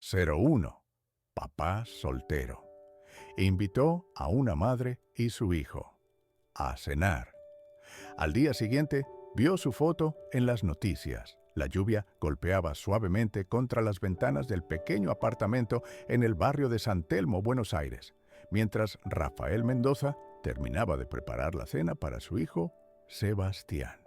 01. Papá soltero. Invitó a una madre y su hijo a cenar. Al día siguiente, vio su foto en las noticias. La lluvia golpeaba suavemente contra las ventanas del pequeño apartamento en el barrio de San Telmo, Buenos Aires, mientras Rafael Mendoza terminaba de preparar la cena para su hijo, Sebastián.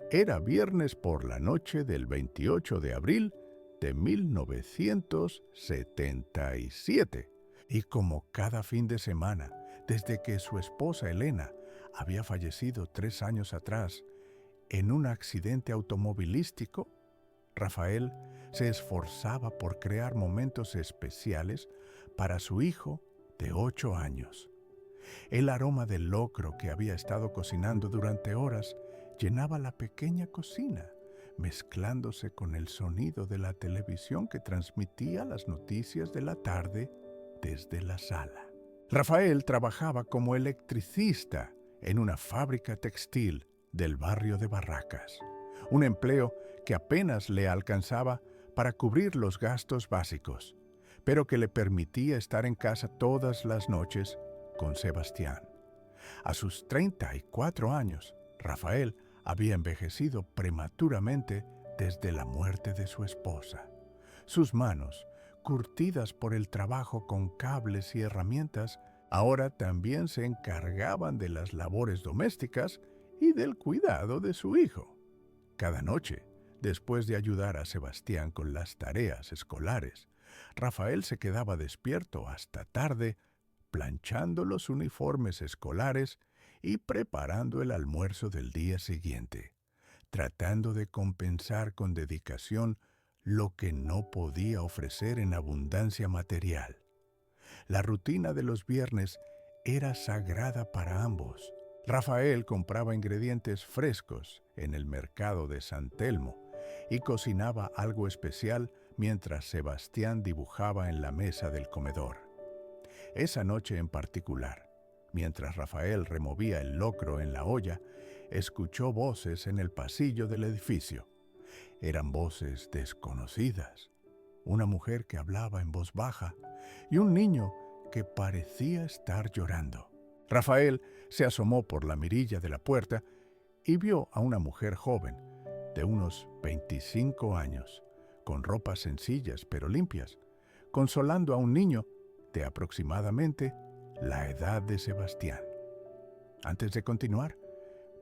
Era viernes por la noche del 28 de abril de 1977. Y como cada fin de semana, desde que su esposa Elena había fallecido 3 años atrás en un accidente automovilístico, Rafael se esforzaba por crear momentos especiales para su hijo de 8 años. El aroma del locro que había estado cocinando durante horas llenaba la pequeña cocina, mezclándose con el sonido de la televisión que transmitía las noticias de la tarde desde la sala. Rafael trabajaba como electricista en una fábrica textil del barrio de Barracas, un empleo que apenas le alcanzaba para cubrir los gastos básicos, pero que le permitía estar en casa todas las noches con Sebastián. A sus 34 años, Rafael había envejecido prematuramente desde la muerte de su esposa. Sus manos, curtidas por el trabajo con cables y herramientas, ahora también se encargaban de las labores domésticas y del cuidado de su hijo. Cada noche, después de ayudar a Sebastián con las tareas escolares, Rafael se quedaba despierto hasta tarde, planchando los uniformes escolares y preparando el almuerzo del día siguiente, tratando de compensar con dedicación lo que no podía ofrecer en abundancia material. La rutina de los viernes era sagrada para ambos. Rafael compraba ingredientes frescos en el mercado de San Telmo y cocinaba algo especial mientras Sebastián dibujaba en la mesa del comedor. Esa noche en particular, mientras Rafael removía el locro en la olla, escuchó voces en el pasillo del edificio. Eran voces desconocidas, una mujer que hablaba en voz baja y un niño que parecía estar llorando. Rafael se asomó por la mirilla de la puerta y vio a una mujer joven, de unos 25 años, con ropas sencillas pero limpias, consolando a un niño de aproximadamente la edad de Sebastián. Antes de continuar,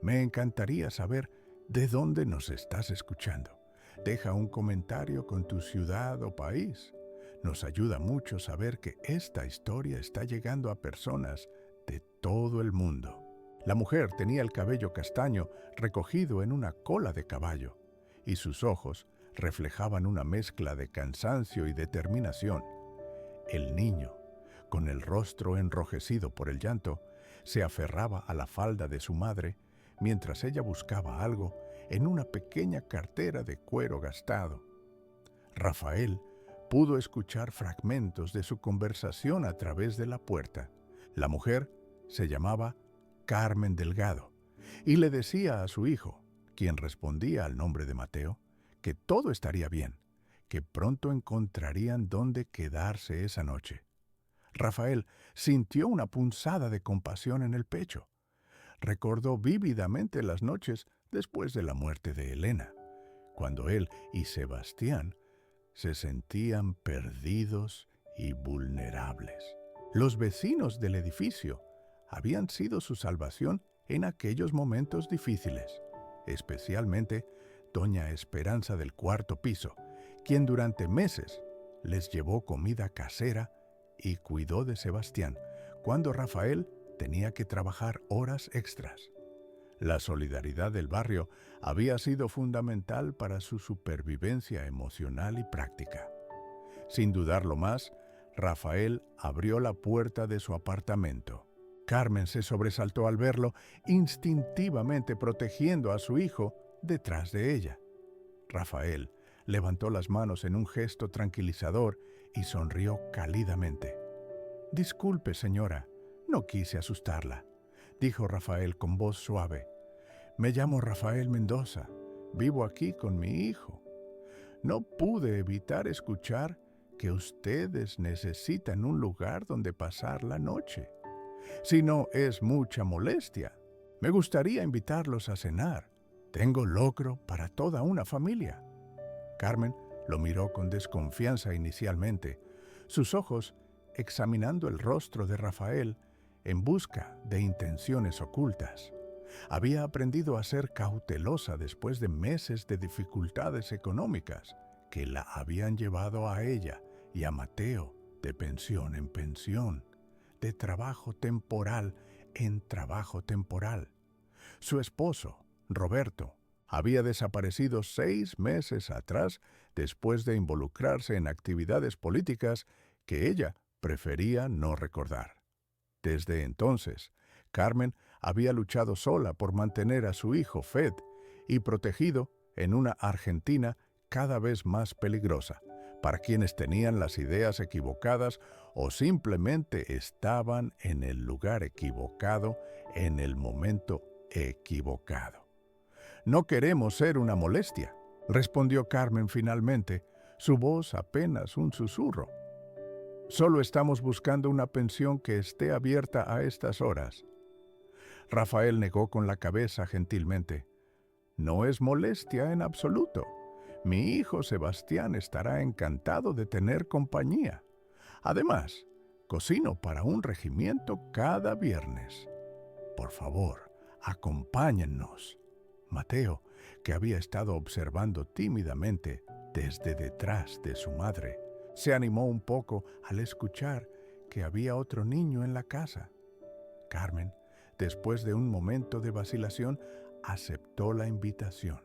me encantaría saber de dónde nos estás escuchando. Deja un comentario con tu ciudad o país. Nos ayuda mucho saber que esta historia está llegando a personas de todo el mundo. La mujer tenía el cabello castaño recogido en una cola de caballo, y sus ojos reflejaban una mezcla de cansancio y determinación. El niño, con el rostro enrojecido por el llanto, se aferraba a la falda de su madre mientras ella buscaba algo en una pequeña cartera de cuero gastado. Rafael pudo escuchar fragmentos de su conversación a través de la puerta. La mujer se llamaba Carmen Delgado y le decía a su hijo, quien respondía al nombre de Mateo, que todo estaría bien, que pronto encontrarían dónde quedarse esa noche. Rafael sintió una punzada de compasión en el pecho. Recordó vívidamente las noches después de la muerte de Elena, cuando él y Sebastián se sentían perdidos y vulnerables. Los vecinos del edificio habían sido su salvación en aquellos momentos difíciles, especialmente doña Esperanza del cuarto piso, quien durante meses les llevó comida casera y cuidó de Sebastián cuando Rafael tenía que trabajar horas extras. La solidaridad del barrio había sido fundamental para su supervivencia emocional y práctica. Sin dudarlo más, Rafael abrió la puerta de su apartamento. Carmen se sobresaltó al verlo, instintivamente protegiendo a su hijo detrás de ella. Rafael levantó las manos en un gesto tranquilizador y sonrió cálidamente. «Disculpe, señora, no quise asustarla», dijo Rafael con voz suave. «Me llamo Rafael Mendoza. Vivo aquí con mi hijo. No pude evitar escuchar que ustedes necesitan un lugar donde pasar la noche. Si no es mucha molestia, me gustaría invitarlos a cenar. Tengo locro para toda una familia. Carmen lo miró con desconfianza inicialmente, sus ojos examinando el rostro de Rafael en busca de intenciones ocultas. Había aprendido a ser cautelosa después de meses de dificultades económicas que la habían llevado a ella y a Mateo de pensión en pensión, de trabajo temporal en trabajo temporal. Su esposo, Roberto, había desaparecido 6 meses atrás después de involucrarse en actividades políticas que ella prefería no recordar. Desde entonces, Carmen había luchado sola por mantener a su hijo Fed y protegido en una Argentina cada vez más peligrosa, para quienes tenían las ideas equivocadas o simplemente estaban en el lugar equivocado en el momento equivocado. No queremos ser una molestia, respondió Carmen finalmente, su voz apenas un susurro. Solo estamos buscando una pensión que esté abierta a estas horas. Rafael negó con la cabeza gentilmente. No es molestia en absoluto. Mi hijo Sebastián estará encantado de tener compañía. Además, cocino para un regimiento cada viernes. Por favor, acompáñennos. Mateo, que había estado observando tímidamente desde detrás de su madre, se animó un poco al escuchar que había otro niño en la casa. Carmen, después de un momento de vacilación, aceptó la invitación.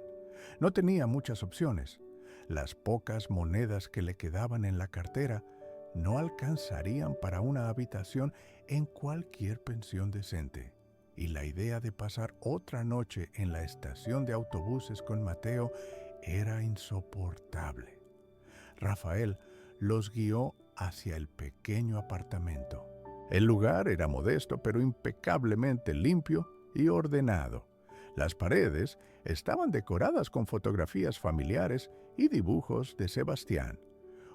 No tenía muchas opciones. Las pocas monedas que le quedaban en la cartera no alcanzarían para una habitación en cualquier pensión decente. Y la idea de pasar otra noche en la estación de autobuses con Mateo era insoportable. Rafael los guió hacia el pequeño apartamento. El lugar era modesto, pero impecablemente limpio y ordenado. Las paredes estaban decoradas con fotografías familiares y dibujos de Sebastián.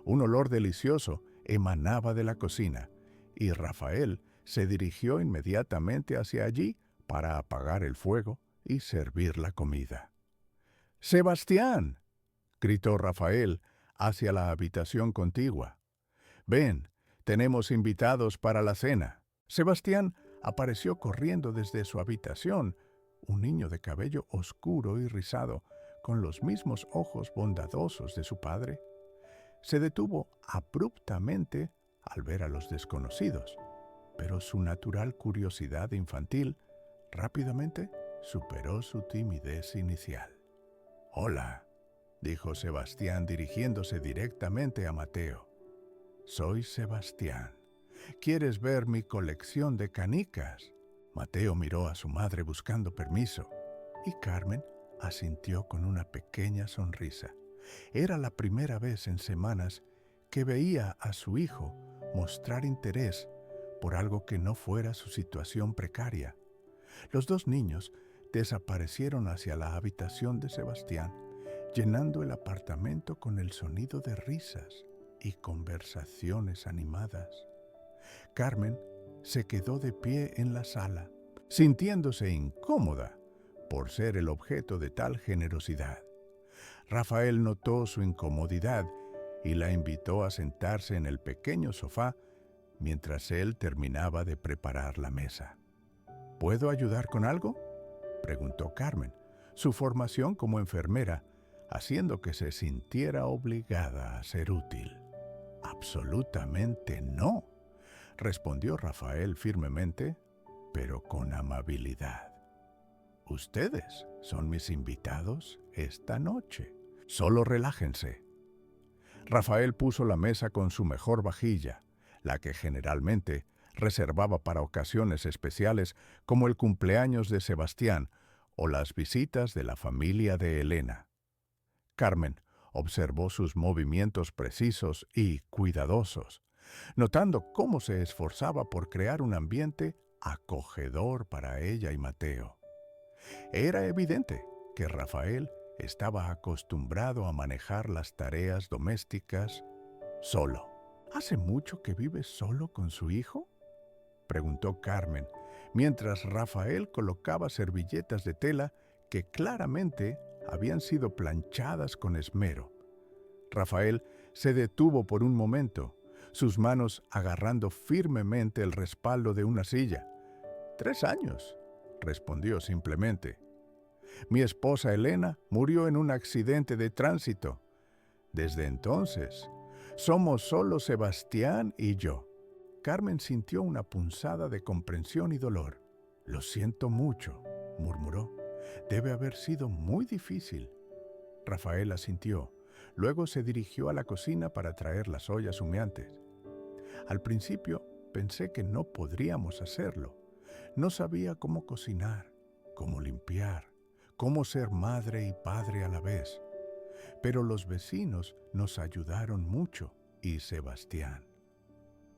Un olor delicioso emanaba de la cocina, y Rafael se dirigió inmediatamente hacia allí para apagar el fuego y servir la comida. ¡Sebastián!, gritó Rafael hacia la habitación contigua. «Ven, tenemos invitados para la cena». Sebastián apareció corriendo desde su habitación, un niño de cabello oscuro y rizado, con los mismos ojos bondadosos de su padre. Se detuvo abruptamente al ver a los desconocidos, pero su natural curiosidad infantil rápidamente superó su timidez inicial. «Hola», dijo Sebastián dirigiéndose directamente a Mateo. «Soy Sebastián. ¿Quieres ver mi colección de canicas?» Mateo miró a su madre buscando permiso, y Carmen asintió con una pequeña sonrisa. Era la primera vez en semanas que veía a su hijo mostrar interés por algo que no fuera su situación precaria. Los dos niños desaparecieron hacia la habitación de Sebastián, llenando el apartamento con el sonido de risas y conversaciones animadas. Carmen se quedó de pie en la sala, sintiéndose incómoda por ser el objeto de tal generosidad. Rafael notó su incomodidad y la invitó a sentarse en el pequeño sofá mientras él terminaba de preparar la mesa. ¿Puedo ayudar con algo?, preguntó Carmen, su formación como enfermera haciendo que se sintiera obligada a ser útil. «Absolutamente no», respondió Rafael firmemente, pero con amabilidad. «Ustedes son mis invitados esta noche. Solo relájense». Rafael puso la mesa con su mejor vajilla, la que generalmente reservaba para ocasiones especiales como el cumpleaños de Sebastián o las visitas de la familia de Elena. Carmen observó sus movimientos precisos y cuidadosos, notando cómo se esforzaba por crear un ambiente acogedor para ella y Mateo. Era evidente que Rafael estaba acostumbrado a manejar las tareas domésticas solo. ¿Hace mucho que vive solo con su hijo?, preguntó Carmen, mientras Rafael colocaba servilletas de tela que claramente habían sido planchadas con esmero. Rafael se detuvo por un momento, sus manos agarrando firmemente el respaldo de una silla. 3 años, respondió simplemente. Mi esposa Elena murió en un accidente de tránsito. Desde entonces, somos solo Sebastián y yo. Carmen sintió una punzada de comprensión y dolor. Lo siento mucho, murmuró. Debe haber sido muy difícil. Rafael asintió. Luego se dirigió a la cocina para traer las ollas humeantes. Al principio pensé que no podríamos hacerlo. No sabía cómo cocinar, cómo limpiar, cómo ser madre y padre a la vez. Pero los vecinos nos ayudaron mucho, y Sebastián.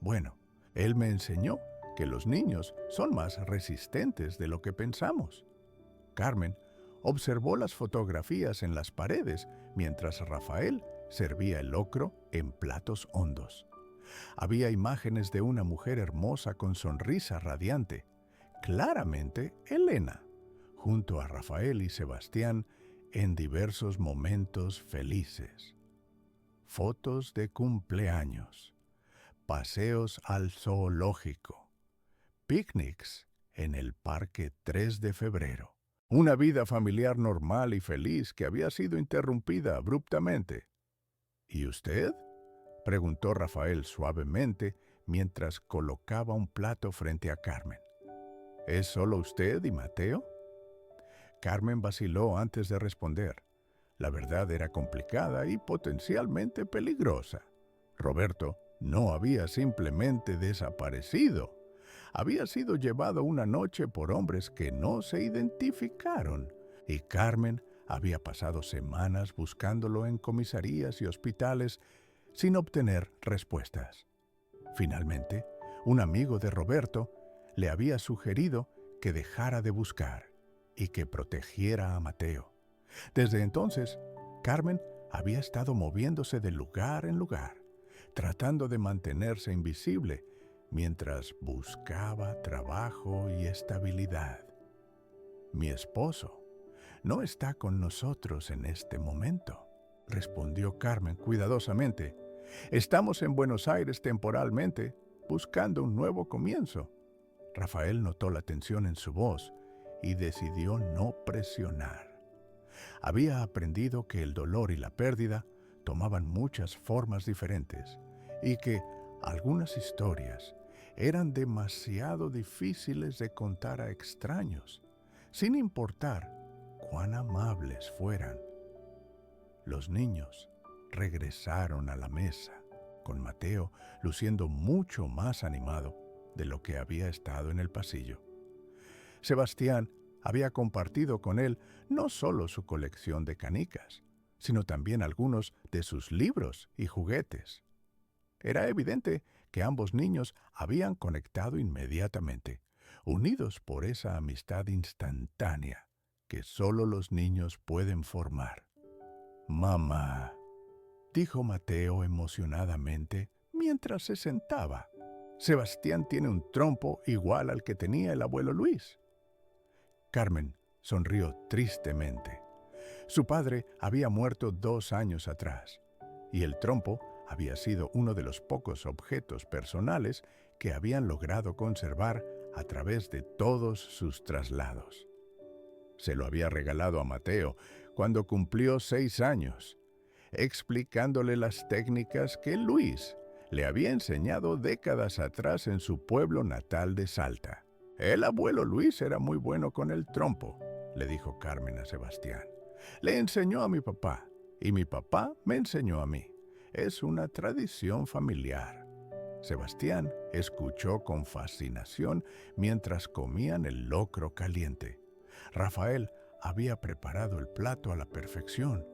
Bueno, él me enseñó que los niños son más resistentes de lo que pensamos. Carmen observó las fotografías en las paredes mientras Rafael servía el locro en platos hondos. Había imágenes de una mujer hermosa con sonrisa radiante, claramente Elena, junto a Rafael y Sebastián en diversos momentos felices. Fotos de cumpleaños, paseos al zoológico, picnics en el Parque 3 de Febrero. Una vida familiar normal y feliz que había sido interrumpida abruptamente. ¿Y usted?, preguntó Rafael suavemente mientras colocaba un plato frente a Carmen. ¿Es solo usted y Mateo? Carmen vaciló antes de responder. La verdad era complicada y potencialmente peligrosa. Roberto no había simplemente desaparecido. Había sido llevado una noche por hombres que no se identificaron, y Carmen había pasado semanas buscándolo en comisarías y hospitales sin obtener respuestas. Finalmente, un amigo de Roberto le había sugerido que dejara de buscar y que protegiera a Mateo. Desde entonces, Carmen había estado moviéndose de lugar en lugar, tratando de mantenerse invisible mientras buscaba trabajo y estabilidad. Mi esposo no está con nosotros en este momento, respondió Carmen cuidadosamente. Estamos en Buenos Aires temporalmente, buscando un nuevo comienzo. Rafael notó la tensión en su voz y decidió no presionar. Había aprendido que el dolor y la pérdida tomaban muchas formas diferentes y que algunas historias eran demasiado difíciles de contar a extraños, sin importar cuán amables fueran. Los niños regresaron a la mesa, con Mateo luciendo mucho más animado de lo que había estado en el pasillo. Sebastián había compartido con él no solo su colección de canicas, sino también algunos de sus libros y juguetes. Era evidente que ambos niños habían conectado inmediatamente, unidos por esa amistad instantánea que solo los niños pueden formar. «Mamá», dijo Mateo emocionadamente mientras se sentaba. «Sebastián tiene un trompo igual al que tenía el abuelo Luis». Carmen sonrió tristemente. Su padre había muerto 2 años atrás, y el trompo había sido uno de los pocos objetos personales que habían logrado conservar a través de todos sus traslados. Se lo había regalado a Mateo cuando cumplió 6 años, explicándole las técnicas que Luis le había enseñado décadas atrás en su pueblo natal de Salta. «El abuelo Luis era muy bueno con el trompo», le dijo Carmen a Sebastián. «Le enseñó a mi papá, y mi papá me enseñó a mí. Es una tradición familiar». Sebastián escuchó con fascinación mientras comían el locro caliente. Rafael había preparado el plato a la perfección,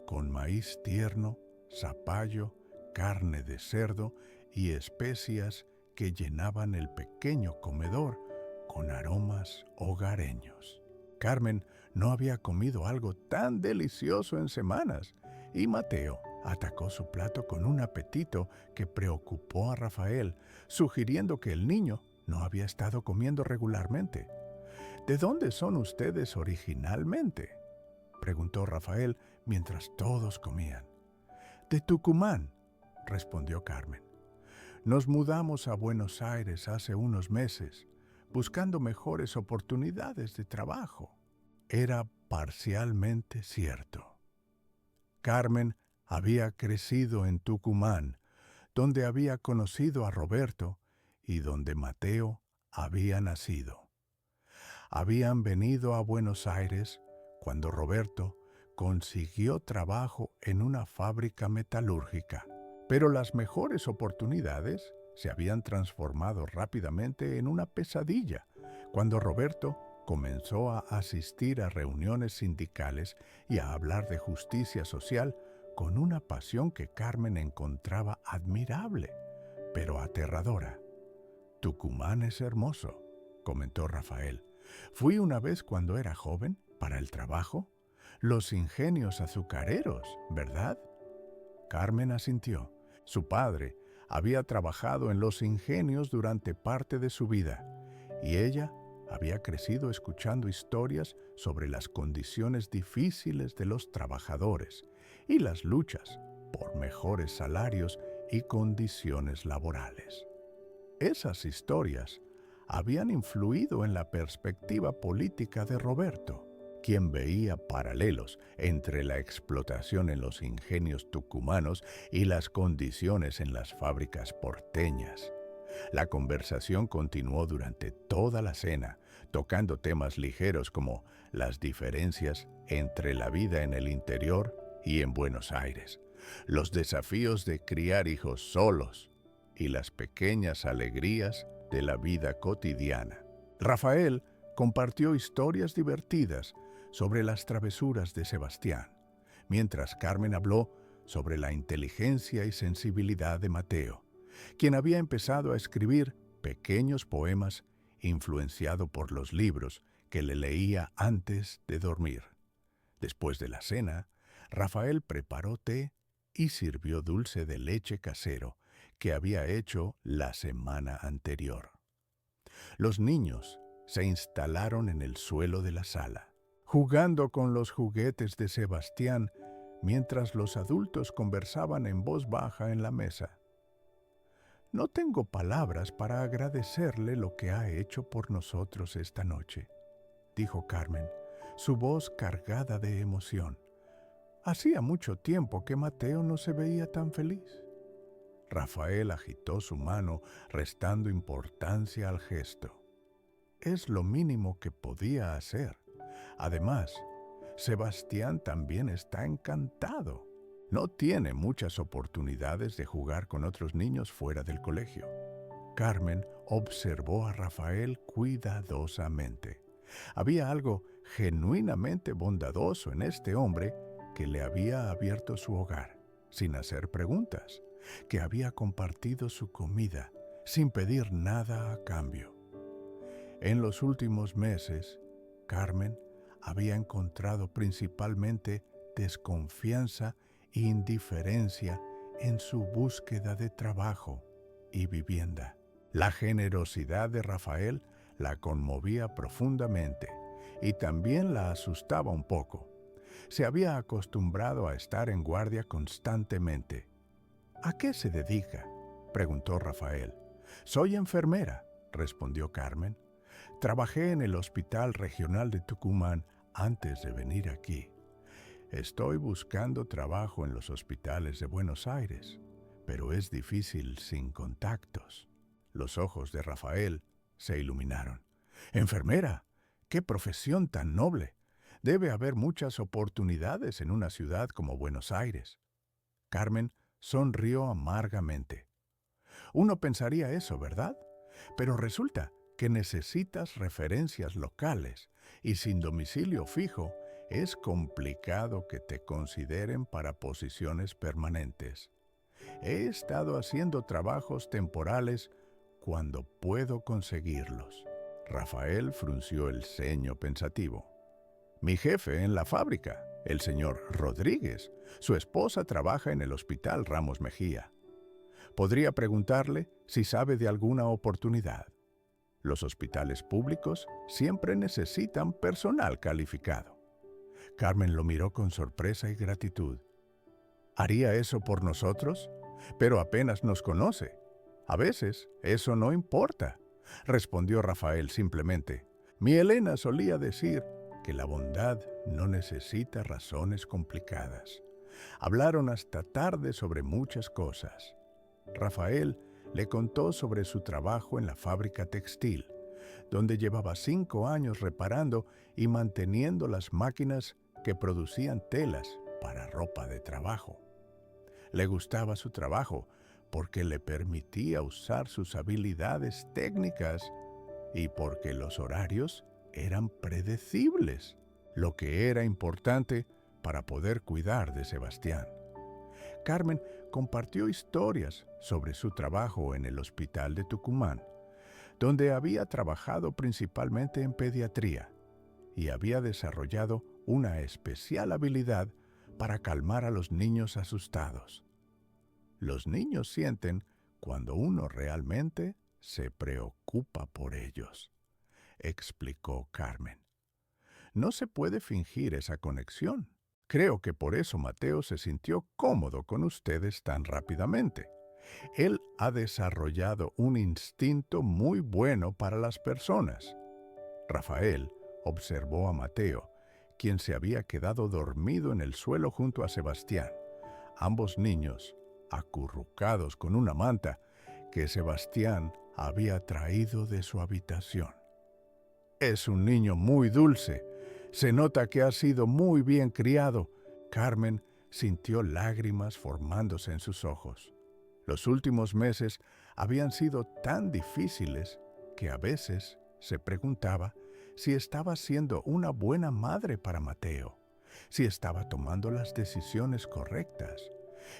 con maíz tierno, zapallo, carne de cerdo y especias que llenaban el pequeño comedor con aromas hogareños. Carmen no había comido algo tan delicioso en semanas, y Mateo Atacó su plato con un apetito que preocupó a Rafael, sugiriendo que el niño no había estado comiendo regularmente. ¿De dónde son ustedes originalmente?, preguntó Rafael mientras todos comían. De Tucumán, respondió Carmen. Nos mudamos a Buenos Aires hace unos meses, buscando mejores oportunidades de trabajo. Era parcialmente cierto. Carmen había crecido en Tucumán, donde había conocido a Roberto y donde Mateo había nacido. Habían venido a Buenos Aires cuando Roberto consiguió trabajo en una fábrica metalúrgica, pero las mejores oportunidades se habían transformado rápidamente en una pesadilla cuando Roberto comenzó a asistir a reuniones sindicales y a hablar de justicia social con una pasión que Carmen encontraba admirable, pero aterradora. Tucumán es hermoso, comentó Rafael. Fui una vez cuando era joven para el trabajo. Los ingenios azucareros, ¿verdad? Carmen asintió. Su padre había trabajado en los ingenios durante parte de su vida y ella había crecido escuchando historias sobre las condiciones difíciles de los trabajadores y las luchas por mejores salarios y condiciones laborales. Esas historias habían influido en la perspectiva política de Roberto, quien veía paralelos entre la explotación en los ingenios tucumanos y las condiciones en las fábricas porteñas. La conversación continuó durante toda la cena, tocando temas ligeros como las diferencias entre la vida en el interior y en Buenos Aires, los desafíos de criar hijos solos y las pequeñas alegrías de la vida cotidiana. Rafael compartió historias divertidas sobre las travesuras de Sebastián, mientras Carmen habló sobre la inteligencia y sensibilidad de Mateo, quien había empezado a escribir pequeños poemas influenciado por los libros que le leía antes de dormir. Después de la cena, Rafael preparó té y sirvió dulce de leche casero que había hecho la semana anterior. Los niños se instalaron en el suelo de la sala, jugando con los juguetes de Sebastián mientras los adultos conversaban en voz baja en la mesa. No tengo palabras para agradecerle lo que ha hecho por nosotros esta noche, dijo Carmen, su voz cargada de emoción. Hacía mucho tiempo que Mateo no se veía tan feliz. Rafael agitó su mano, restando importancia al gesto. Es lo mínimo que podía hacer. Además, Sebastián también está encantado. No tiene muchas oportunidades de jugar con otros niños fuera del colegio. Carmen observó a Rafael cuidadosamente. Había algo genuinamente bondadoso en este hombre que le había abierto su hogar, sin hacer preguntas, que había compartido su comida, sin pedir nada a cambio. En los últimos meses, Carmen había encontrado principalmente desconfianza e indiferencia en su búsqueda de trabajo y vivienda. La generosidad de Rafael la conmovía profundamente y también la asustaba un poco. Se había acostumbrado a estar en guardia constantemente. ¿A qué se dedica?, preguntó Rafael. Soy enfermera, respondió Carmen. Trabajé en el Hospital Regional de Tucumán antes de venir aquí. Estoy buscando trabajo en los hospitales de Buenos Aires, pero es difícil sin contactos. Los ojos de Rafael se iluminaron. ¡Enfermera! ¡Qué profesión tan noble! Debe haber muchas oportunidades en una ciudad como Buenos Aires. Carmen sonrió amargamente. Uno pensaría eso, ¿verdad? Pero resulta que necesitas referencias locales y sin domicilio fijo es complicado que te consideren para posiciones permanentes. He estado haciendo trabajos temporales cuando puedo conseguirlos. Rafael frunció el ceño pensativo. Mi jefe en la fábrica, el señor Rodríguez. Su esposa trabaja en el Hospital Ramos Mejía. Podría preguntarle si sabe de alguna oportunidad. Los hospitales públicos siempre necesitan personal calificado. Carmen lo miró con sorpresa y gratitud. ¿Haría eso por nosotros? Pero apenas nos conoce. A veces eso no importa, respondió Rafael simplemente. Mi Elena solía decir que la bondad no necesita razones complicadas. Hablaron hasta tarde sobre muchas cosas. Rafael le contó sobre su trabajo en la fábrica textil, donde llevaba 5 años reparando y manteniendo las máquinas que producían telas para ropa de trabajo. Le gustaba su trabajo porque le permitía usar sus habilidades técnicas y porque los horarios eran predecibles, lo que era importante para poder cuidar de Sebastián. Carmen compartió historias sobre su trabajo en el hospital de Tucumán, donde había trabajado principalmente en pediatría y había desarrollado una especial habilidad para calmar a los niños asustados. Los niños sienten cuando uno realmente se preocupa por ellos, explicó Carmen. No se puede fingir esa conexión. Creo que por eso Mateo se sintió cómodo con ustedes tan rápidamente. Él ha desarrollado un instinto muy bueno para las personas. Rafael observó a Mateo, quien se había quedado dormido en el suelo junto a Sebastián, ambos niños acurrucados con una manta que Sebastián había traído de su habitación. Es un niño muy dulce. Se nota que ha sido muy bien criado. Carmen sintió lágrimas formándose en sus ojos. Los últimos meses habían sido tan difíciles que a veces se preguntaba si estaba siendo una buena madre para Mateo, si estaba tomando las decisiones correctas,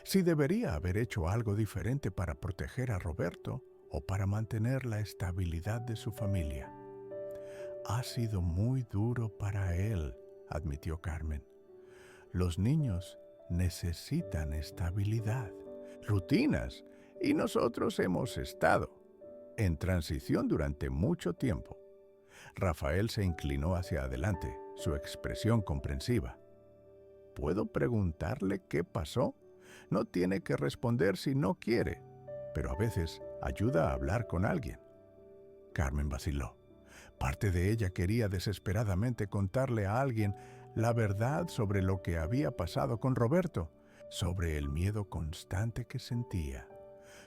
si debería haber hecho algo diferente para proteger a Roberto o para mantener la estabilidad de su familia. Ha sido muy duro para él, admitió Carmen. Los niños necesitan estabilidad, rutinas, y nosotros hemos estado en transición durante mucho tiempo. Rafael se inclinó hacia adelante, su expresión comprensiva. ¿Puedo preguntarle qué pasó? No tiene que responder si no quiere, pero a veces ayuda a hablar con alguien. Carmen vaciló. Parte de ella quería desesperadamente contarle a alguien la verdad sobre lo que había pasado con Roberto, sobre el miedo constante que sentía,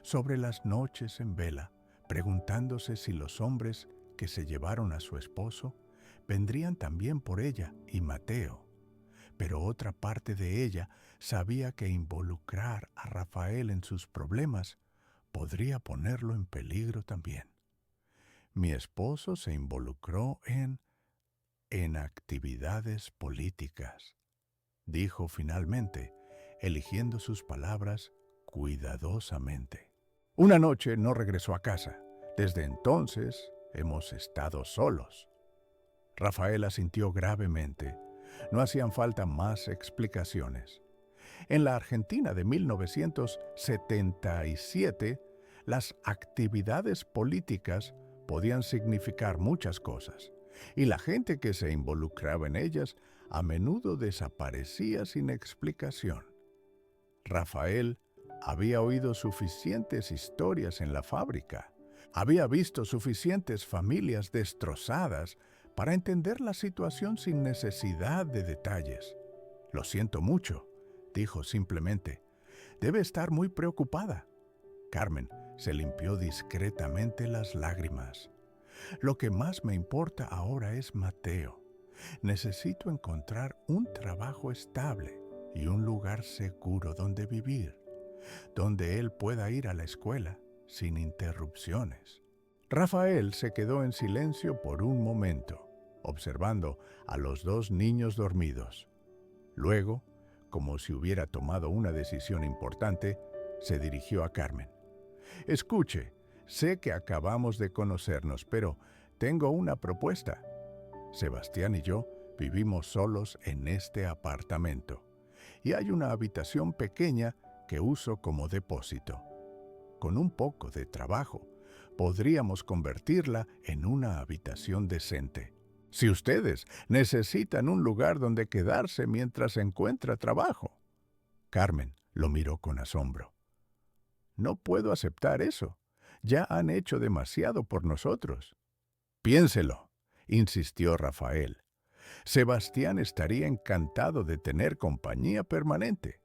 sobre las noches en vela, preguntándose si los hombres que se llevaron a su esposo vendrían también por ella y Mateo. Pero otra parte de ella sabía que involucrar a Rafael en sus problemas podría ponerlo en peligro también. Mi esposo se involucró en actividades políticas, dijo finalmente, eligiendo sus palabras cuidadosamente. Una noche no regresó a casa. Desde entonces hemos estado solos. Rafael asintió gravemente. No hacían falta más explicaciones. En la Argentina de 1977, las actividades políticas podían significar muchas cosas, y la gente que se involucraba en ellas a menudo desaparecía sin explicación. Rafael había oído suficientes historias en la fábrica, había visto suficientes familias destrozadas para entender la situación sin necesidad de detalles. Lo siento mucho, dijo simplemente. Debe estar muy preocupada. Carmen se limpió discretamente las lágrimas. Lo que más me importa ahora es Mateo. Necesito encontrar un trabajo estable y un lugar seguro donde vivir, donde él pueda ir a la escuela sin interrupciones. Rafael se quedó en silencio por un momento, observando a los 2 niños dormidos. Luego, como si hubiera tomado una decisión importante, se dirigió a Carmen. Escuche, sé que acabamos de conocernos, pero tengo una propuesta. Sebastián y yo vivimos solos en este apartamento y hay una habitación pequeña que uso como depósito. Con un poco de trabajo, podríamos convertirla en una habitación decente. Si ustedes necesitan un lugar donde quedarse mientras encuentra trabajo. Carmen lo miró con asombro. No puedo aceptar eso. Ya han hecho demasiado por nosotros. Piénselo, insistió Rafael. Sebastián estaría encantado de tener compañía permanente.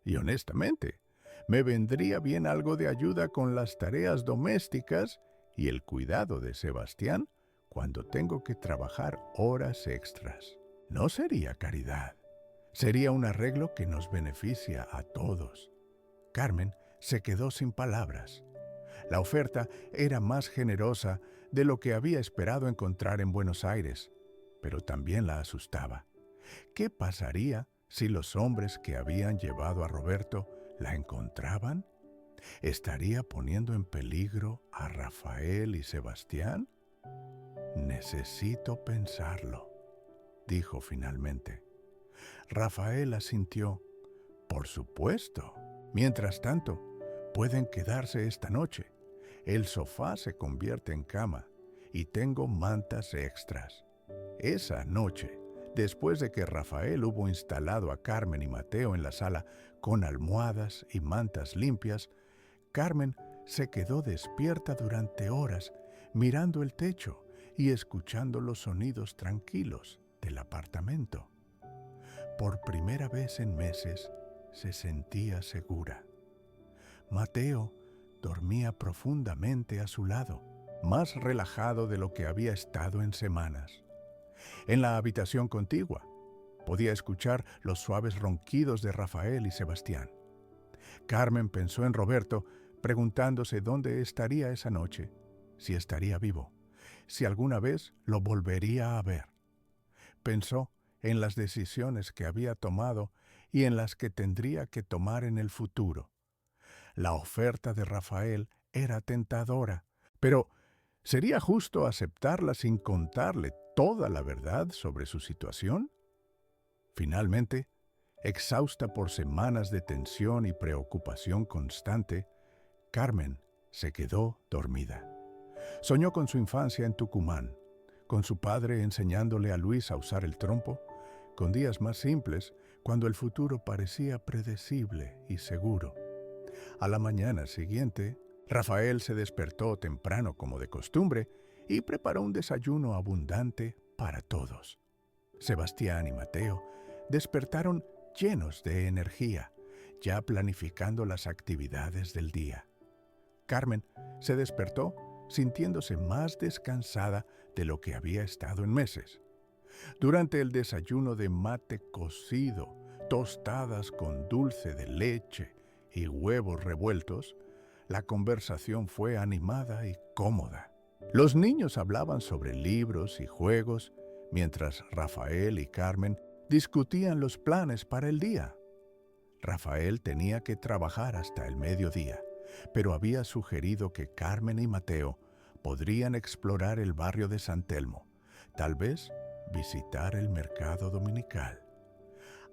Y honestamente, me vendría bien algo de ayuda con las tareas domésticas y el cuidado de Sebastián cuando tengo que trabajar horas extras. No sería caridad. Sería un arreglo que nos beneficia a todos. Carmen se quedó sin palabras. La oferta era más generosa de lo que había esperado encontrar en Buenos Aires, pero también la asustaba. ¿Qué pasaría si los hombres que habían llevado a Roberto la encontraban? ¿Estaría poniendo en peligro a Rafael y Sebastián? Necesito pensarlo, dijo finalmente. Rafael asintió. Por supuesto. Mientras tanto, pueden quedarse esta noche. El sofá se convierte en cama y tengo mantas extras. Esa noche, después de que Rafael hubo instalado a Carmen y Mateo en la sala con almohadas y mantas limpias, Carmen se quedó despierta durante horas, mirando el techo y escuchando los sonidos tranquilos del apartamento. Por primera vez en meses, se sentía segura. Mateo dormía profundamente a su lado, más relajado de lo que había estado en semanas. En la habitación contigua, podía escuchar los suaves ronquidos de Rafael y Sebastián. Carmen pensó en Roberto, preguntándose dónde estaría esa noche, si estaría vivo, si alguna vez lo volvería a ver. Pensó en las decisiones que había tomado y en las que tendría que tomar en el futuro. La oferta de Rafael era tentadora, pero ¿sería justo aceptarla sin contarle toda la verdad sobre su situación? Finalmente, exhausta por semanas de tensión y preocupación constante, Carmen se quedó dormida. Soñó con su infancia en Tucumán, con su padre enseñándole a Luis a usar el trompo, con días más simples, cuando el futuro parecía predecible y seguro. A la mañana siguiente, Rafael se despertó temprano como de costumbre y preparó un desayuno abundante para todos. Sebastián y Mateo despertaron llenos de energía, ya planificando las actividades del día. Carmen se despertó sintiéndose más descansada de lo que había estado en meses. Durante el desayuno de mate cocido, tostadas con dulce de leche y huevos revueltos, la conversación fue animada y cómoda. Los niños hablaban sobre libros y juegos, mientras Rafael y Carmen discutían los planes para el día. Rafael tenía que trabajar hasta el mediodía, pero había sugerido que Carmen y Mateo podrían explorar el barrio de San Telmo, tal vez visitar el mercado dominical.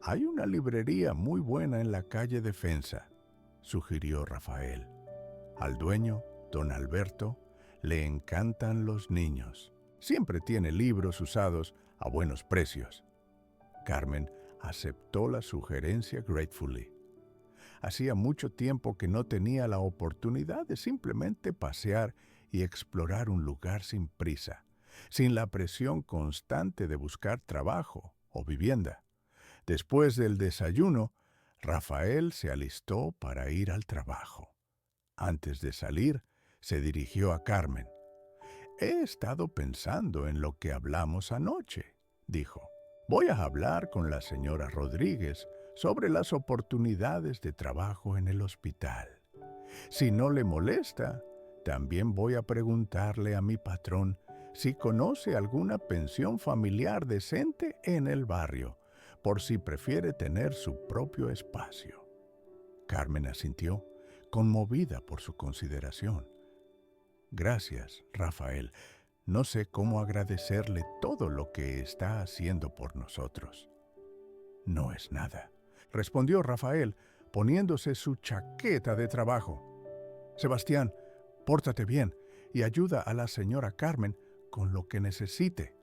Hay una librería muy buena en la calle Defensa, sugirió Rafael. Al dueño, don Alberto, le encantan los niños. Siempre tiene libros usados a buenos precios. Carmen aceptó la sugerencia gratefully. Hacía mucho tiempo que no tenía la oportunidad de simplemente pasear y explorar un lugar sin prisa, sin la presión constante de buscar trabajo o vivienda. Después del desayuno, Rafael se alistó para ir al trabajo. Antes de salir, se dirigió a Carmen. «He estado pensando en lo que hablamos anoche», dijo. «Voy a hablar con la señora Rodríguez sobre las oportunidades de trabajo en el hospital. Si no le molesta, también voy a preguntarle a mi patrón si conoce alguna pensión familiar decente en el barrio, por si prefiere tener su propio espacio». Carmen asintió, conmovida por su consideración. «Gracias, Rafael. No sé cómo agradecerle todo lo que está haciendo por nosotros. No es nada, respondió Rafael, poniéndose su chaqueta de trabajo. Sebastián, pórtate bien y ayuda a la señora Carmen con lo que necesite.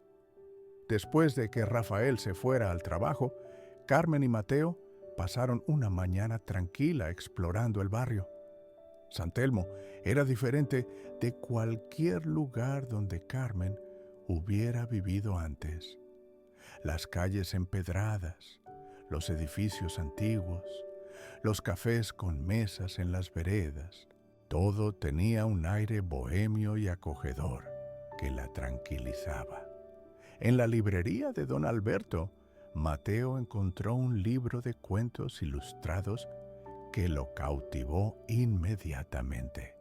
Después de que Rafael se fuera al trabajo, Carmen y Mateo pasaron una mañana tranquila explorando el barrio. San Telmo era diferente de cualquier lugar donde Carmen hubiera vivido antes. Las calles empedradas, los edificios antiguos, los cafés con mesas en las veredas, todo tenía un aire bohemio y acogedor que la tranquilizaba. En la librería de don Alberto, Mateo encontró un libro de cuentos ilustrados que lo cautivó inmediatamente.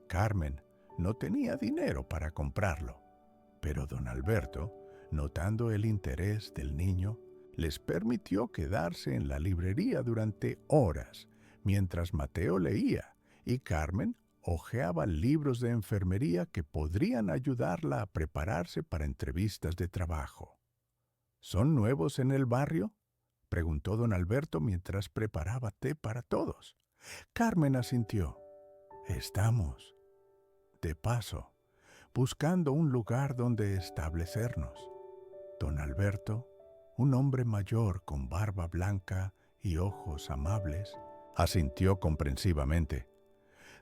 Carmen no tenía dinero para comprarlo, pero don Alberto, notando el interés del niño, les permitió quedarse en la librería durante horas mientras Mateo leía y Carmen hojeaba libros de enfermería que podrían ayudarla a prepararse para entrevistas de trabajo. ¿Son nuevos en el barrio?, preguntó don Alberto mientras preparaba té para todos. Carmen asintió. Estamos, de paso, buscando un lugar donde establecernos. Don Alberto, un hombre mayor con barba blanca y ojos amables, asintió comprensivamente.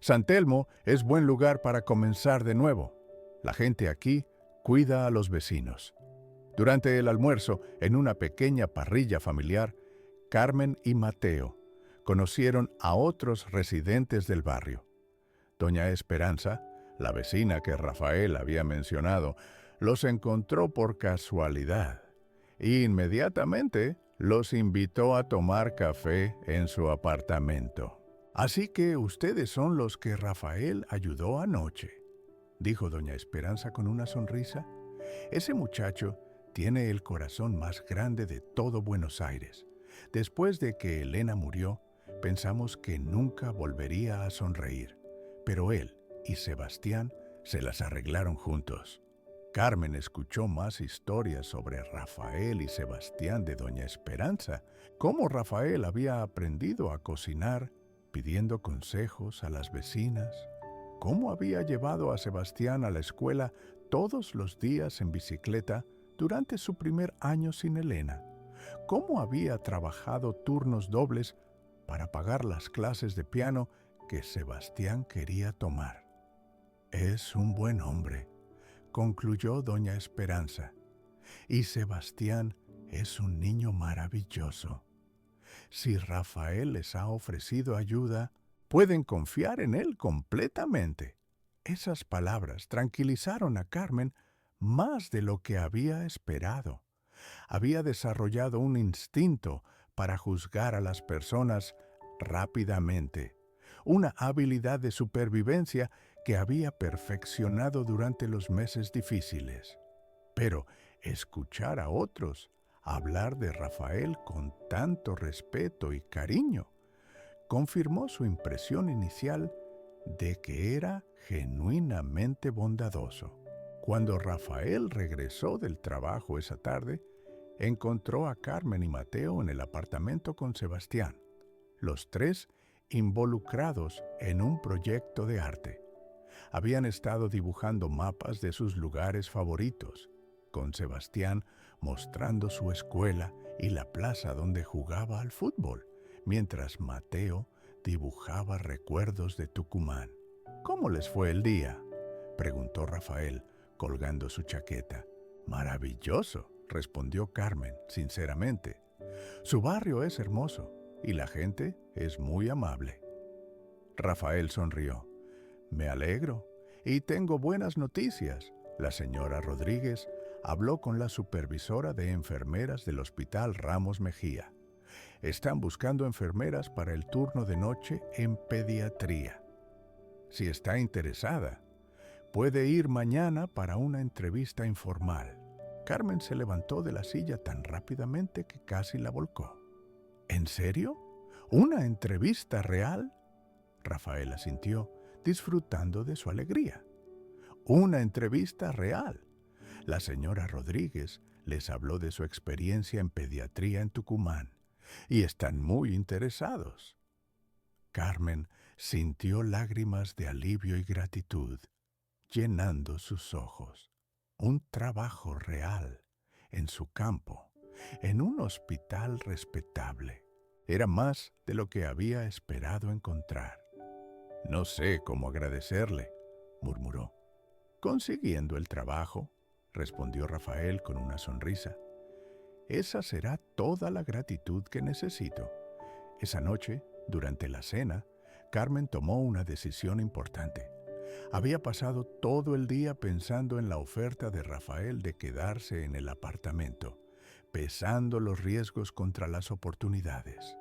San Telmo es buen lugar para comenzar de nuevo. La gente aquí cuida a los vecinos. Durante el almuerzo, en una pequeña parrilla familiar, Carmen y Mateo conocieron a otros residentes del barrio. Doña Esperanza, la vecina que Rafael había mencionado, los encontró por casualidad e inmediatamente los invitó a tomar café en su apartamento. «Así que ustedes son los que Rafael ayudó anoche», dijo doña Esperanza con una sonrisa. «Ese muchacho tiene el corazón más grande de todo Buenos Aires. Después de que Elena murió, pensamos que nunca volvería a sonreír, pero él y Sebastián se las arreglaron juntos». Carmen escuchó más historias sobre Rafael y Sebastián de doña Esperanza, cómo Rafael había aprendido a cocinar pidiendo consejos a las vecinas, cómo había llevado a Sebastián a la escuela todos los días en bicicleta durante su primer año sin Elena, cómo había trabajado turnos dobles para pagar las clases de piano que Sebastián quería tomar. «Es un buen hombre», concluyó doña Esperanza, «y Sebastián es un niño maravilloso. Si Rafael les ha ofrecido ayuda, pueden confiar en él completamente». Esas palabras tranquilizaron a Carmen más de lo que había esperado. Había desarrollado un instinto para juzgar a las personas rápidamente, una habilidad de supervivencia que había perfeccionado durante los meses difíciles. Pero escuchar a otros hablar de Rafael con tanto respeto y cariño confirmó su impresión inicial de que era genuinamente bondadoso. Cuando Rafael regresó del trabajo esa tarde, encontró a Carmen y Mateo en el apartamento con Sebastián, los tres involucrados en un proyecto de arte. Habían estado dibujando mapas de sus lugares favoritos, con Sebastián mostrando su escuela y la plaza donde jugaba al fútbol, mientras Mateo dibujaba recuerdos de Tucumán. «¿Cómo les fue el día?», preguntó Rafael, colgando su chaqueta. «Maravilloso», respondió Carmen, sinceramente. «Su barrio es hermoso y la gente es muy amable». Rafael sonrió. «Me alegro y tengo buenas noticias. La señora Rodríguez habló con la supervisora de enfermeras del Hospital Ramos Mejía. Están buscando enfermeras para el turno de noche en pediatría. Si está interesada, puede ir mañana para una entrevista informal». Carmen se levantó de la silla tan rápidamente que casi la volcó. «¿En serio? ¿Una entrevista real?». Rafael asintió, disfrutando de su alegría. una entrevista real. La señora Rodríguez les habló de su experiencia en pediatría en Tucumán y están muy interesados. Carmen sintió lágrimas de alivio y gratitud llenando sus ojos. Un trabajo real en su campo, en un hospital respetable. Era más de lo que había esperado encontrar. No sé cómo agradecerle, murmuró. Consiguiendo el trabajo, respondió Rafael con una sonrisa. Esa será toda la gratitud que necesito. Esa noche, durante la cena, Carmen tomó una decisión importante. Había pasado todo el día pensando en la oferta de Rafael de quedarse en el apartamento, pesando los riesgos contra las oportunidades.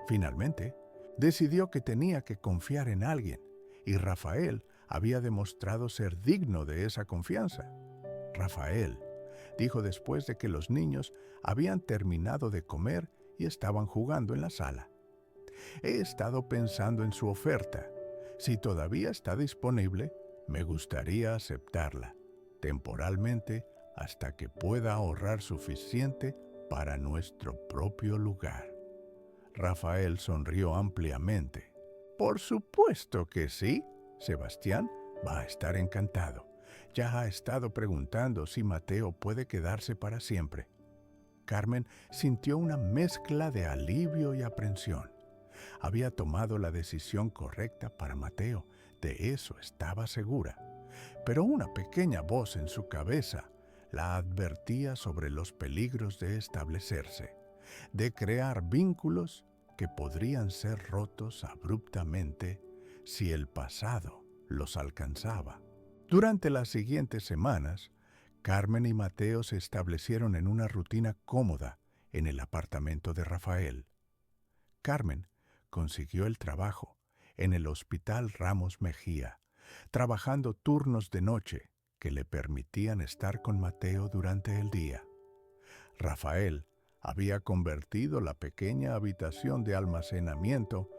Finalmente, decidió que tenía que confiar en alguien, y Rafael había demostrado ser digno de esa confianza. Rafael, dijo después de que los niños habían terminado de comer y estaban jugando en la sala. He estado pensando en su oferta. Si todavía está disponible, me gustaría aceptarla, temporalmente, hasta que pueda ahorrar suficiente para nuestro propio lugar. Rafael sonrió ampliamente. Por supuesto que sí. Sebastián va a estar encantado. Ya ha estado preguntando si Mateo puede quedarse para siempre. Carmen sintió una mezcla de alivio y aprensión. Había tomado la decisión correcta para Mateo, de eso estaba segura. Pero una pequeña voz en su cabeza la advertía sobre los peligros de establecerse, de crear vínculos que podrían ser rotos abruptamente si el pasado los alcanzaba. Durante las siguientes semanas, Carmen y Mateo se establecieron en una rutina cómoda en el apartamento de Rafael. Carmen consiguió el trabajo en el Hospital Ramos Mejía, trabajando turnos de noche que le permitían estar con Mateo durante el día. Rafael había convertido la pequeña habitación de almacenamiento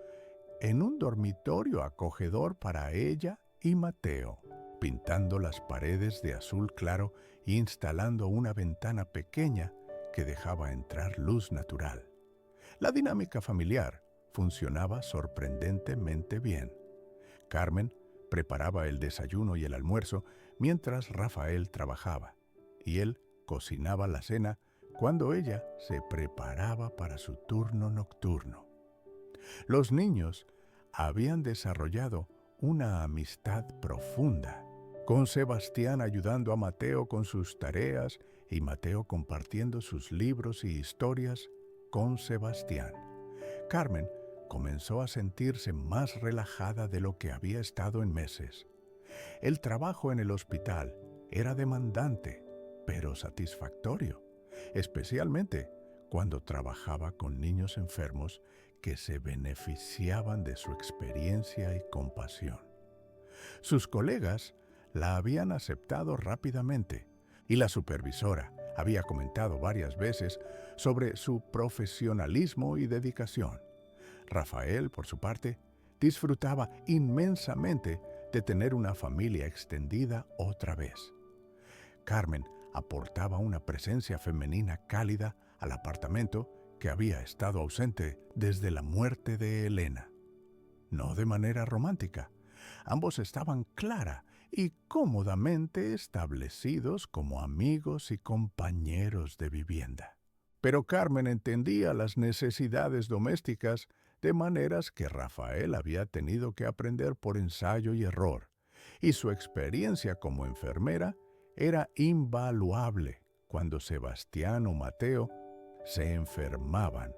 en un dormitorio acogedor para ella y Mateo, pintando las paredes de azul claro e instalando una ventana pequeña que dejaba entrar luz natural. La dinámica familiar funcionaba sorprendentemente bien. Carmen preparaba el desayuno y el almuerzo mientras Rafael trabajaba, y él cocinaba la cena cuando ella se preparaba para su turno nocturno. Los niños habían desarrollado una amistad profunda, con Sebastián ayudando a Mateo con sus tareas y Mateo compartiendo sus libros y historias con Sebastián. Carmen comenzó a sentirse más relajada de lo que había estado en meses. El trabajo en el hospital era demandante, pero satisfactorio, especialmente cuando trabajaba con niños enfermos que se beneficiaban de su experiencia y compasión. Sus colegas la habían aceptado rápidamente y la supervisora había comentado varias veces sobre su profesionalismo y dedicación. Rafael, por su parte, disfrutaba inmensamente de tener una familia extendida otra vez. Carmen aportaba una presencia femenina cálida al apartamento que había estado ausente desde la muerte de Elena. No de manera romántica. Ambos estaban clara y cómodamente establecidos como amigos y compañeros de vivienda. Pero Carmen entendía las necesidades domésticas de maneras que Rafael había tenido que aprender por ensayo y error, y su experiencia como enfermera era invaluable cuando Sebastián o Mateo se enfermaban.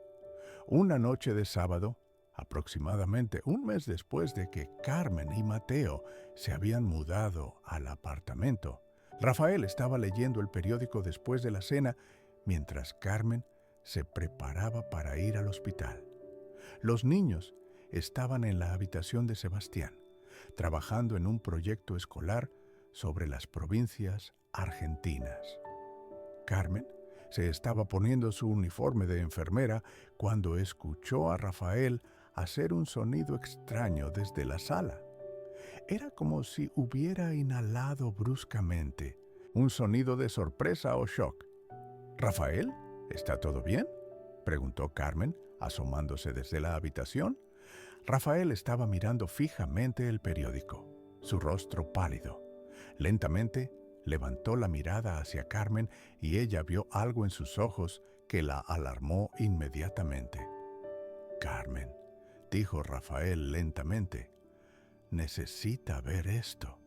Una noche de sábado, aproximadamente un mes después de que Carmen y Mateo se habían mudado al apartamento, Rafael estaba leyendo el periódico después de la cena mientras Carmen se preparaba para ir al hospital. Los niños estaban en la habitación de Sebastián, trabajando en un proyecto escolar sobre las provincias argentinas. Carmen se estaba poniendo su uniforme de enfermera cuando escuchó a Rafael hacer un sonido extraño desde la sala. Era como si hubiera inhalado bruscamente un sonido de sorpresa o shock. «¿Rafael? ¿Está todo bien?», preguntó Carmen, asomándose desde la habitación. Rafael estaba mirando fijamente el periódico, su rostro pálido. Lentamente levantó la mirada hacia Carmen y ella vio algo en sus ojos que la alarmó inmediatamente. «Carmen», dijo Rafael lentamente, «necesita ver esto».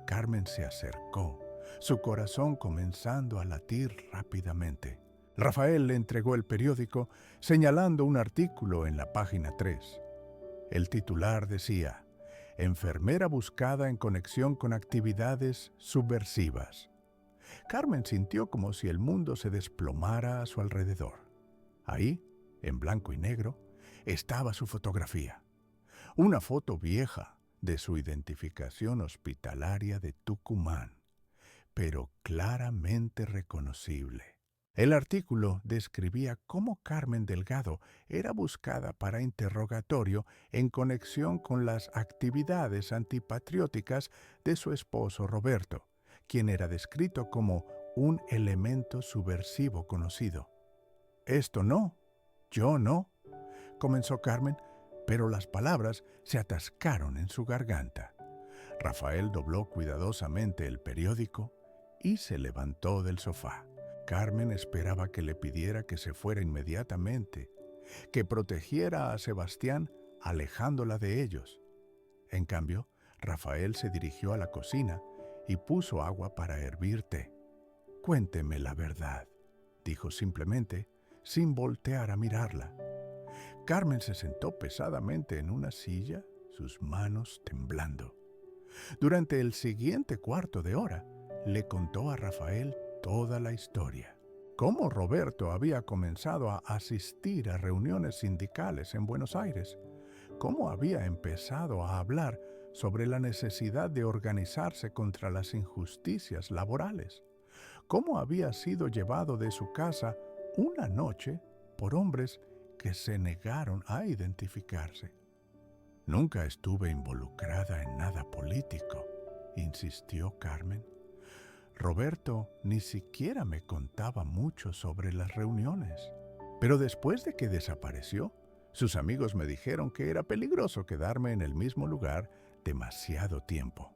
Carmen se acercó, su corazón comenzando a latir rápidamente. Rafael le entregó el periódico, señalando un artículo en la página 3. El titular decía: «Enfermera buscada en conexión con actividades subversivas». Carmen sintió como si el mundo se desplomara a su alrededor. Ahí, en blanco y negro, estaba su fotografía. Una foto vieja de su identificación hospitalaria de Tucumán, pero claramente reconocible. El artículo describía cómo Carmen Delgado era buscada para interrogatorio en conexión con las actividades antipatrióticas de su esposo Roberto, quien era descrito como un elemento subversivo conocido. «Esto no, yo no», comenzó Carmen, pero las palabras se atascaron en su garganta. Rafael dobló cuidadosamente el periódico y se levantó del sofá. Carmen esperaba que le pidiera que se fuera inmediatamente, que protegiera a Sebastián alejándola de ellos. En cambio, Rafael se dirigió a la cocina y puso agua para hervir té. «Cuénteme la verdad», dijo simplemente, sin voltear a mirarla. Carmen se sentó pesadamente en una silla, sus manos temblando. Durante el siguiente cuarto de hora, le contó a Rafael toda la historia. Cómo Roberto había comenzado a asistir a reuniones sindicales en Buenos Aires. Cómo había empezado a hablar sobre la necesidad de organizarse contra las injusticias laborales. Cómo había sido llevado de su casa una noche por hombres que se negaron a identificarse. «Nunca estuve involucrada en nada político», insistió Carmen. «Roberto ni siquiera me contaba mucho sobre las reuniones. Pero después de que desapareció, sus amigos me dijeron que era peligroso quedarme en el mismo lugar demasiado tiempo».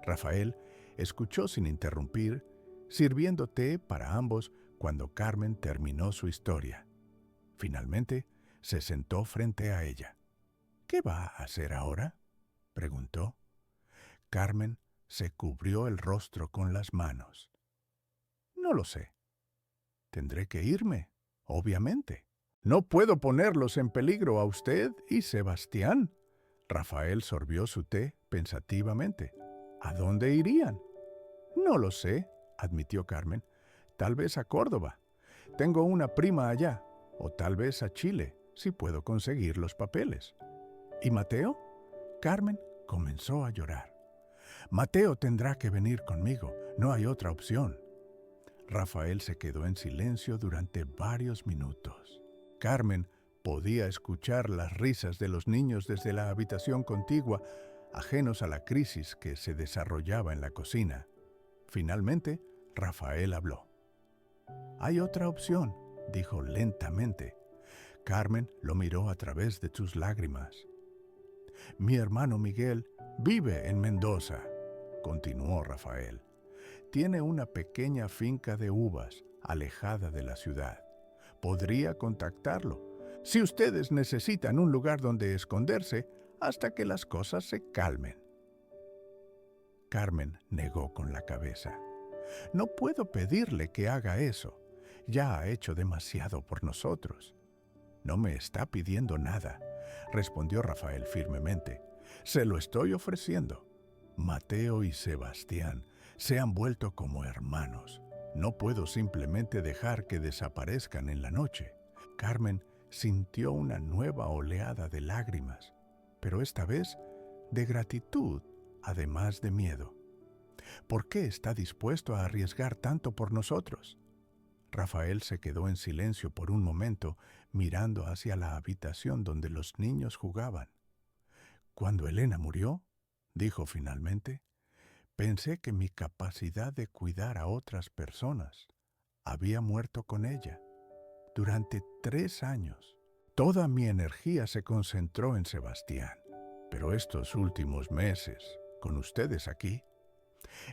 Rafael escuchó sin interrumpir, sirviendo té para ambos cuando Carmen terminó su historia. Finalmente, se sentó frente a ella. «¿Qué va a hacer ahora?», preguntó. Carmen se cubrió el rostro con las manos. «No lo sé. Tendré que irme, obviamente. No puedo ponerlos en peligro a usted y Sebastián». Rafael sorbió su té pensativamente. «¿A dónde irían?». «No lo sé», admitió Carmen. «Tal vez a Córdoba. Tengo una prima allá. O tal vez a Chile, si puedo conseguir los papeles». «¿Y Mateo?». Carmen comenzó a llorar. «Mateo tendrá que venir conmigo. No hay otra opción». Rafael se quedó en silencio durante varios minutos. Carmen podía escuchar las risas de los niños desde la habitación contigua, ajenos a la crisis que se desarrollaba en la cocina. Finalmente, Rafael habló. «Hay otra opción», dijo lentamente. Carmen lo miró a través de sus lágrimas. «Mi hermano Miguel vive en Mendoza», continuó Rafael. «Tiene una pequeña finca de uvas, alejada de la ciudad. Podría contactarlo, si ustedes necesitan un lugar donde esconderse hasta que las cosas se calmen». Carmen negó con la cabeza. «No puedo pedirle que haga eso. Ya ha hecho demasiado por nosotros». «No me está pidiendo nada», respondió Rafael firmemente. «Se lo estoy ofreciendo. Mateo y Sebastián se han vuelto como hermanos. No puedo simplemente dejar que desaparezcan en la noche». Carmen sintió una nueva oleada de lágrimas, pero esta vez de gratitud, además de miedo. «¿Por qué está dispuesto a arriesgar tanto por nosotros?». Rafael se quedó en silencio por un momento, mirando hacia la habitación donde los niños jugaban. «Cuando Elena murió», dijo finalmente. Pensé que mi capacidad de cuidar a otras personas había muerto con ella. Durante 3 años, toda mi energía se concentró en Sebastián. Pero estos últimos meses, con ustedes aquí,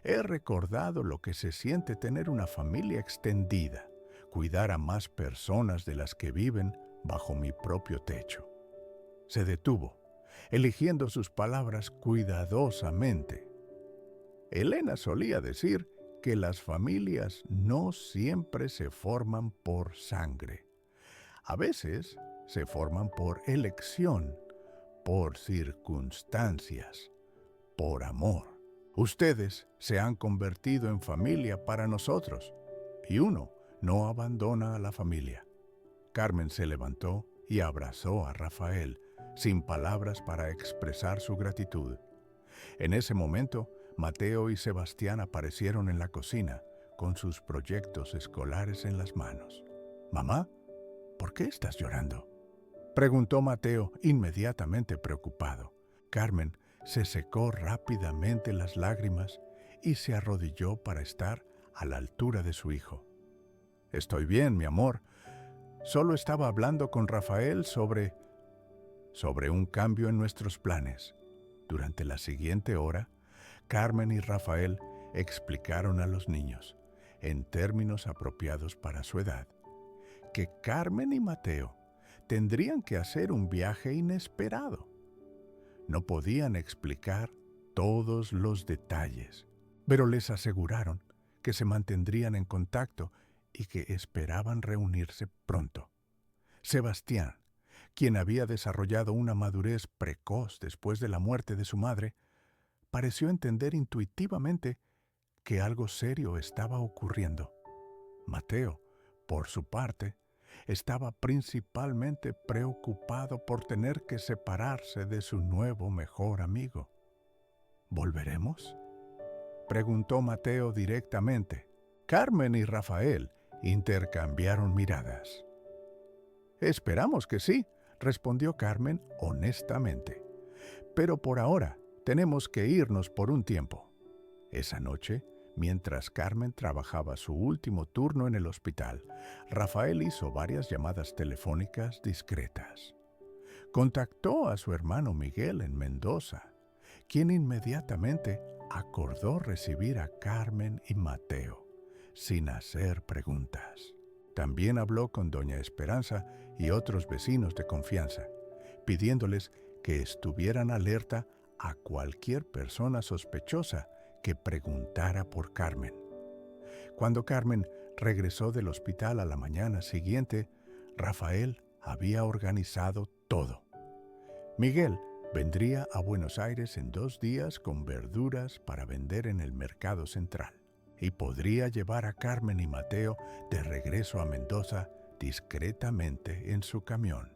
he recordado lo que se siente tener una familia extendida, cuidar a más personas de las que viven bajo mi propio techo. Se detuvo, eligiendo sus palabras cuidadosamente. Elena solía decir que las familias no siempre se forman por sangre. A veces se forman por elección, por circunstancias, por amor. Ustedes se han convertido en familia para nosotros, y uno no abandona a la familia. Carmen se levantó y abrazó a Rafael, sin palabras para expresar su gratitud. En ese momento, Mateo y Sebastián aparecieron en la cocina, con sus proyectos escolares en las manos. «Mamá, ¿por qué estás llorando?», preguntó Mateo, inmediatamente preocupado. Carmen se secó rápidamente las lágrimas y se arrodilló para estar a la altura de su hijo. «Estoy bien, mi amor. Solo estaba hablando con Rafael sobre un cambio en nuestros planes». Durante la siguiente hora, Carmen y Rafael explicaron a los niños, en términos apropiados para su edad, que Carmen y Mateo tendrían que hacer un viaje inesperado. No podían explicar todos los detalles, pero les aseguraron que se mantendrían en contacto y que esperaban reunirse pronto. Sebastián, quien había desarrollado una madurez precoz después de la muerte de su madre, pareció entender intuitivamente que algo serio estaba ocurriendo. Mateo, por su parte, estaba principalmente preocupado por tener que separarse de su nuevo mejor amigo. ¿Volveremos?, preguntó Mateo directamente. Carmen y Rafael intercambiaron miradas. «Esperamos que sí», respondió Carmen honestamente. «Pero por ahora tenemos que irnos por un tiempo». Esa noche, mientras Carmen trabajaba su último turno en el hospital, Rafael hizo varias llamadas telefónicas discretas. Contactó a su hermano Miguel en Mendoza, quien inmediatamente acordó recibir a Carmen y Mateo, sin hacer preguntas. También habló con doña Esperanza y otros vecinos de confianza, pidiéndoles que estuvieran alerta a cualquier persona sospechosa que preguntara por Carmen. Cuando Carmen regresó del hospital a la mañana siguiente, Rafael había organizado todo. Miguel vendría a Buenos Aires en 2 días con verduras para vender en el mercado central, y podría llevar a Carmen y Mateo de regreso a Mendoza discretamente en su camión.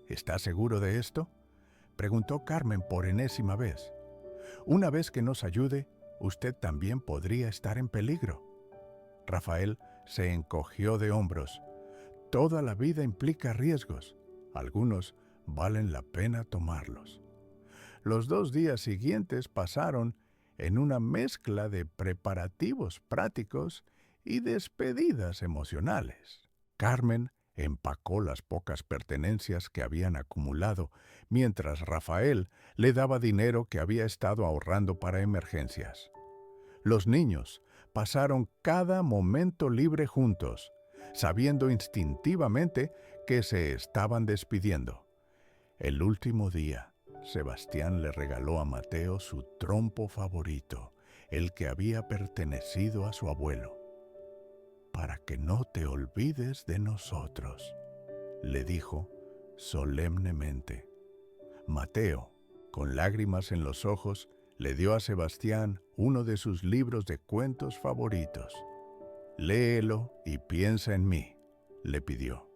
«¿Está seguro de esto?», preguntó Carmen por enésima vez. «Una vez que nos ayude, usted también podría estar en peligro». Rafael se encogió de hombros. «Toda la vida implica riesgos. Algunos valen la pena tomarlos». Los 2 días siguientes pasaron en una mezcla de preparativos prácticos y despedidas emocionales. Carmen empacó las pocas pertenencias que habían acumulado, mientras Rafael le daba dinero que había estado ahorrando para emergencias. Los niños pasaron cada momento libre juntos, sabiendo instintivamente que se estaban despidiendo. El último día, Sebastián le regaló a Mateo su trompo favorito, el que había pertenecido a su abuelo. «Para que no te olvides de nosotros», le dijo solemnemente. Mateo, con lágrimas en los ojos, le dio a Sebastián uno de sus libros de cuentos favoritos. «Léelo y piensa en mí», le pidió.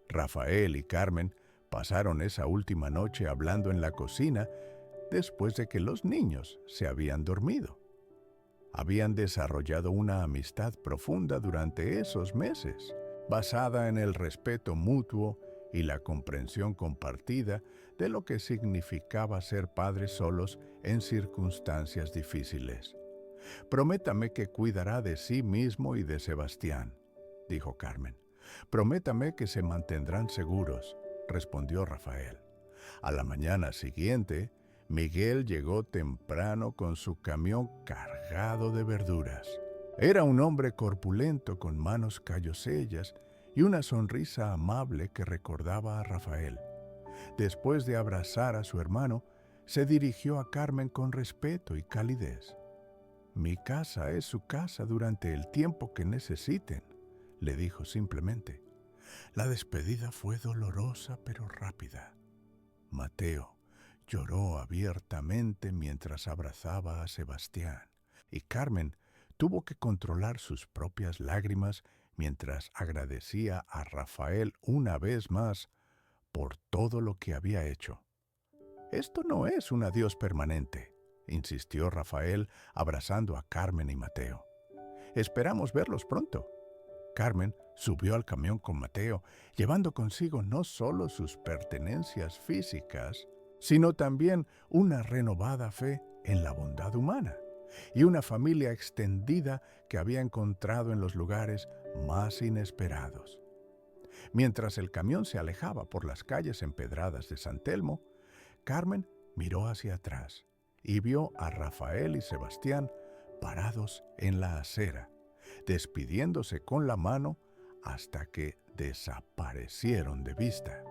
Rafael y Carmen pasaron esa última noche hablando en la cocina después de que los niños se habían dormido. Habían desarrollado una amistad profunda durante esos meses, basada en el respeto mutuo y la comprensión compartida de lo que significaba ser padres solos en circunstancias difíciles. «Prométame que cuidará de sí mismo y de Sebastián», dijo Carmen. «Prométame que se mantendrán seguros», respondió Rafael. A la mañana siguiente, Miguel llegó temprano con su camión cargado de verduras. Era un hombre corpulento con manos callosellas y una sonrisa amable que recordaba a Rafael. Después de abrazar a su hermano, se dirigió a Carmen con respeto y calidez. «Mi casa es su casa durante el tiempo que necesiten», le dijo simplemente. La despedida fue dolorosa pero rápida. Mateo lloró abiertamente mientras abrazaba a Sebastián, y Carmen tuvo que controlar sus propias lágrimas mientras agradecía a Rafael una vez más por todo lo que había hecho. «Esto no es un adiós permanente», insistió Rafael abrazando a Carmen y Mateo. «Esperamos verlos pronto». Carmen subió al camión con Mateo, llevando consigo no solo sus pertenencias físicas, sino también una renovada fe en la bondad humana y una familia extendida que había encontrado en los lugares más inesperados. Mientras el camión se alejaba por las calles empedradas de San Telmo, Carmen miró hacia atrás y vio a Rafael y Sebastián parados en la acera, despidiéndose con la mano hasta que desaparecieron de vista.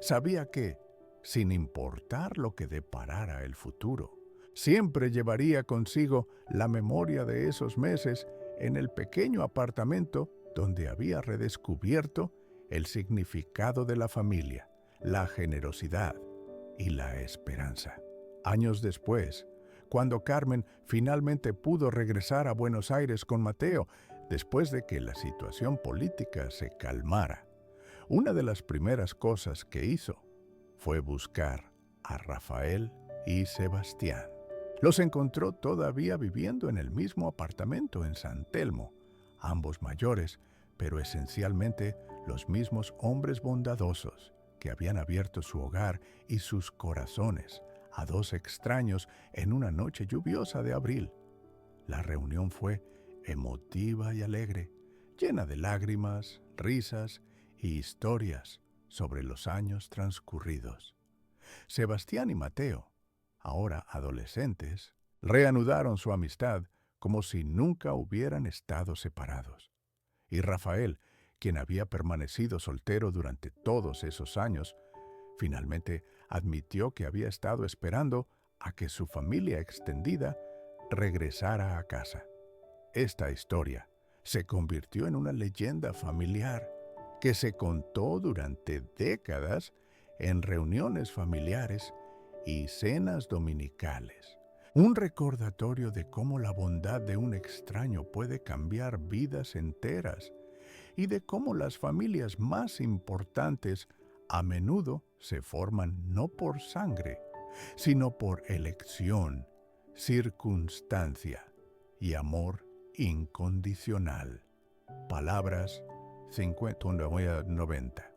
Sabía que, sin importar lo que deparara el futuro, siempre llevaría consigo la memoria de esos meses en el pequeño apartamento donde había redescubierto el significado de la familia, la generosidad y la esperanza. Años después, cuando Carmen finalmente pudo regresar a Buenos Aires con Mateo, después de que la situación política se calmara, una de las primeras cosas que hizo fue buscar a Rafael y Sebastián. Los encontró todavía viviendo en el mismo apartamento en San Telmo, ambos mayores, pero esencialmente los mismos hombres bondadosos que habían abierto su hogar y sus corazones a dos extraños en una noche lluviosa de abril. La reunión fue emotiva y alegre, llena de lágrimas, risas y historias sobre los años transcurridos. Sebastián y Mateo, ahora adolescentes, reanudaron su amistad como si nunca hubieran estado separados. Y Rafael, quien había permanecido soltero durante todos esos años, finalmente admitió que había estado esperando a que su familia extendida regresara a casa. Esta historia se convirtió en una leyenda familiar que se contó durante décadas en reuniones familiares y cenas dominicales. Un recordatorio de cómo la bondad de un extraño puede cambiar vidas enteras y de cómo las familias más importantes a menudo se forman no por sangre, sino por elección, circunstancia y amor incondicional. Palabras 50-90.